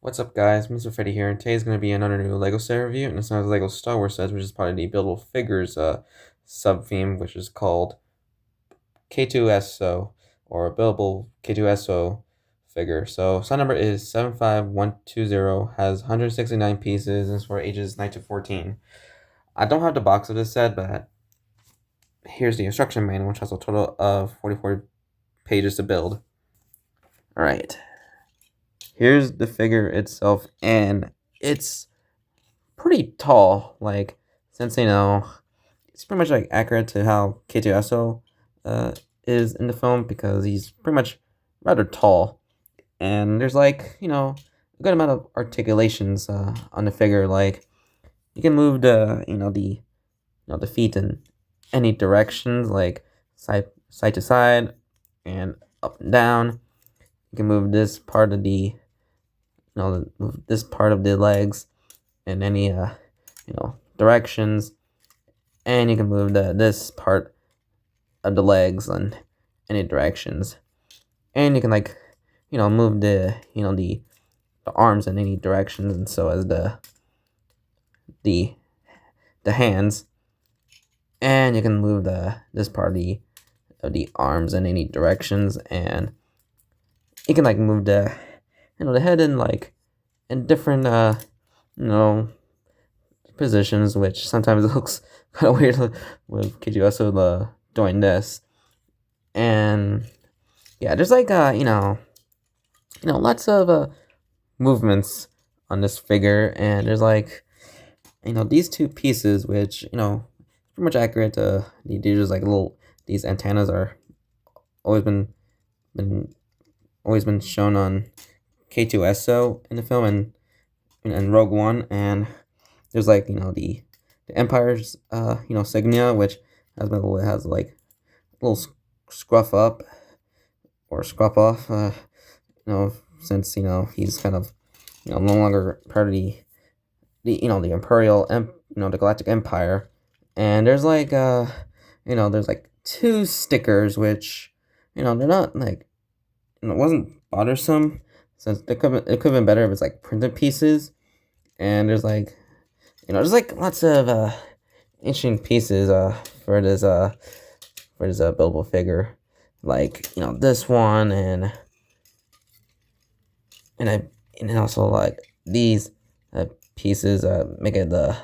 What's up, guys? Mr. Freddy here, and today's going to be another new LEGO set review, and it's not the LEGO Star Wars set, which is part of the Buildable Figures sub-theme, which is called K-2SO, or Buildable K-2SO figure. So, set number is 75120, has 169 pieces, and is for ages 9 to 14. I don't have the box of this set, but here's the instruction manual, which has a total of 44 pages to build. Alright. Here's the figure itself, and it's pretty tall. Like, since it's pretty much like accurate to how K-2SO is in the film, because he's pretty much rather tall, and there's a good amount of articulations on the figure. Like, you can move the feet in any directions, like side to side and up and down. You can move this part of move this part of the legs in any directions, and you can move this part of the legs in any directions, and you can move the arms in any directions, and so as the hands, and you can move this part of the arms in any directions, and you can move the head in different positions, which sometimes it looks kind of weird with K-2SO doing this. And yeah, there's lots of movements on this figure, and there's these two pieces, which pretty much accurate. They're just these antennas are always been shown on K-2SO in the film, and Rogue One, and there's the Empire's signia, which has a little scruff up or scruff off, since he's kind of no longer part of the Imperial the Galactic Empire. And there's there's two stickers, which they're not it wasn't bothersome, since it could have been better if it's printed pieces. And there's there's lots of interesting pieces for this buildable figure, this one, and also these pieces make it the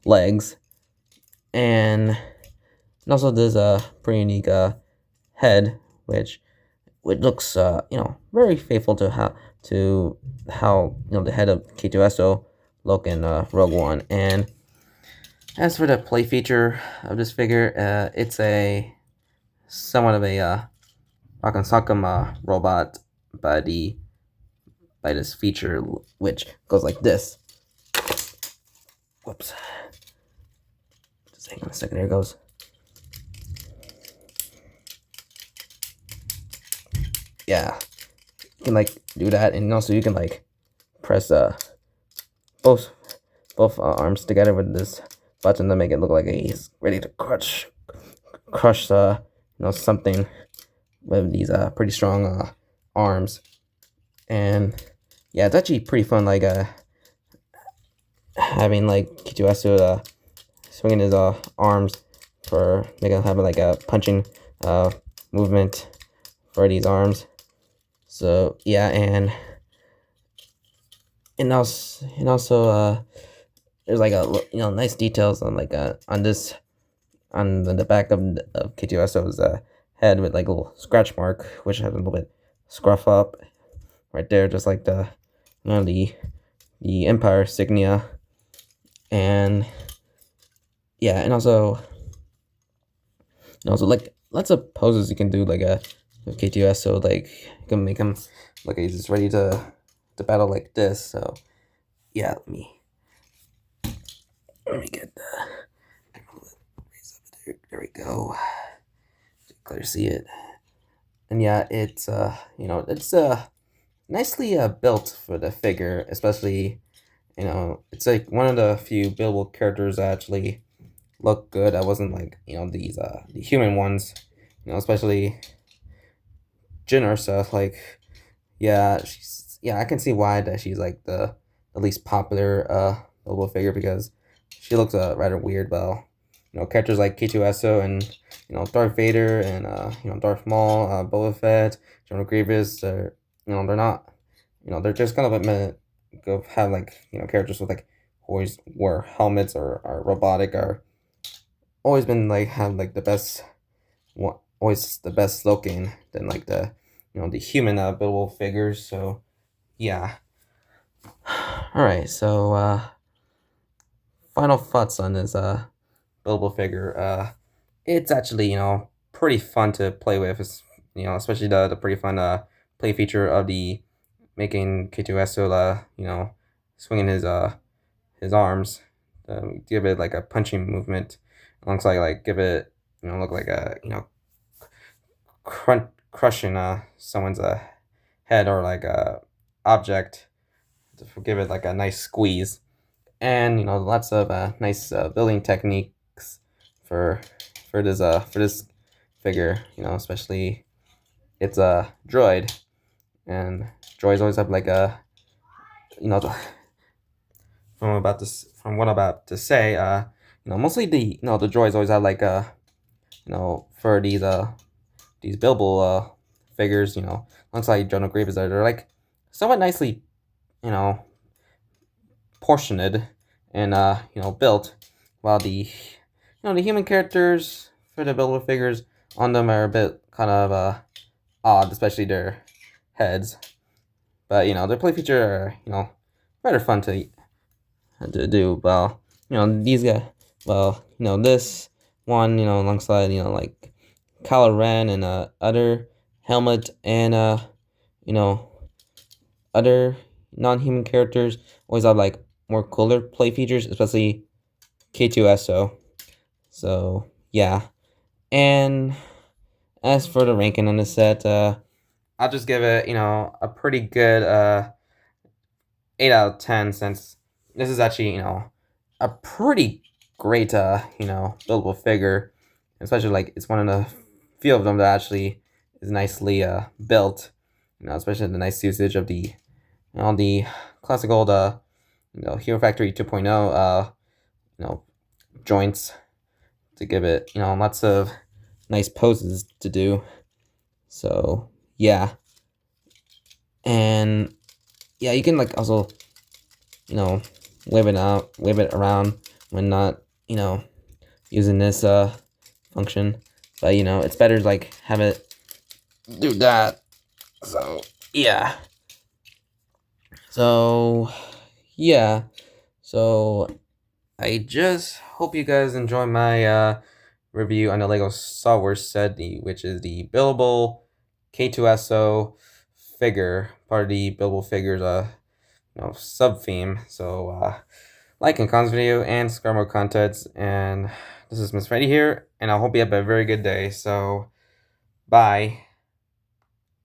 legs, and also there's a pretty unique head, which looks very faithful to how the head of K-2SO look in Rogue One. And as for the play feature of this figure, it's a somewhat of a Rock'em Sock'em robot by this feature, which goes like this. Whoops. Just hang on a second. Here it goes. Yeah, you can do that, and also you can press both arms together with this button to make it look like he's ready to crush something with these pretty strong arms. And yeah, it's actually pretty fun, having K-2SO swinging his arms for making having a punching movement for these arms. So yeah, and also there's nice details on on the back of K-2SO's head, with a little scratch mark, which has a little bit scruff up right there, just like the Empire signia. And yeah, and also lots of poses you can do with K-2SO. You can make him look like he's just ready to battle like this. So yeah, let me get there we go. Clear see it. And yeah, it's it's nicely built for the figure, especially it's one of the few buildable characters that actually look good. I wasn't these the human ones, especially Jyn Ursa. Yeah, yeah, I can see why that she's like the least popular buildable figure, because she looks rather weird. Well, characters like K-2SO and Darth Vader and Darth Maul, Boba Fett, General Grievous, they're not, they're just kind of meant to have like characters with like who always wear helmets or are robotic, or always been like have like the best always the best looking than like the human buildable figures. So yeah. All right. So final thoughts on this buildable figure. It's actually pretty fun to play with. It's, especially the pretty fun play feature of the making K-2SO swinging his arms, give it like a punching movement, alongside like give it look like a crushing someone's head, or like a object, to give it like a nice squeeze. And lots of nice building techniques for this figure, especially it's a droid, and droids always have like a from what I'm about to say, mostly the droids always have like a for these buildable figures, alongside General Grievous, they're like somewhat nicely, you know, portioned and built, while the human characters for the buildable figures on them are a bit kind of odd, especially their heads. But their play feature are rather fun to do. Well, these guys. Well, this one, alongside like Kylo Ren and other helmet and you know other non-human characters always have like more cooler play features, especially K-2SO. So yeah, and as for the ranking on the set, I'll just give it a pretty good 8 out of 10, since this is actually a pretty great buildable figure, especially like it's one of the few of them that actually is nicely built, especially the nice usage of the classic old Hero Factory 2.0 joints, to give it lots of nice poses to do. So yeah, and yeah, you can like also wave it around when not using this function, but it's better to like have it do that. So yeah, so yeah, so I just hope you guys enjoy my review on the Lego Star Wars set, which is the buildable K-2SO figure, part of the buildable figures sub theme. So like and comment video and subscribe more contents. And this is Miss Freddy here, and I hope you have a very good day. So bye.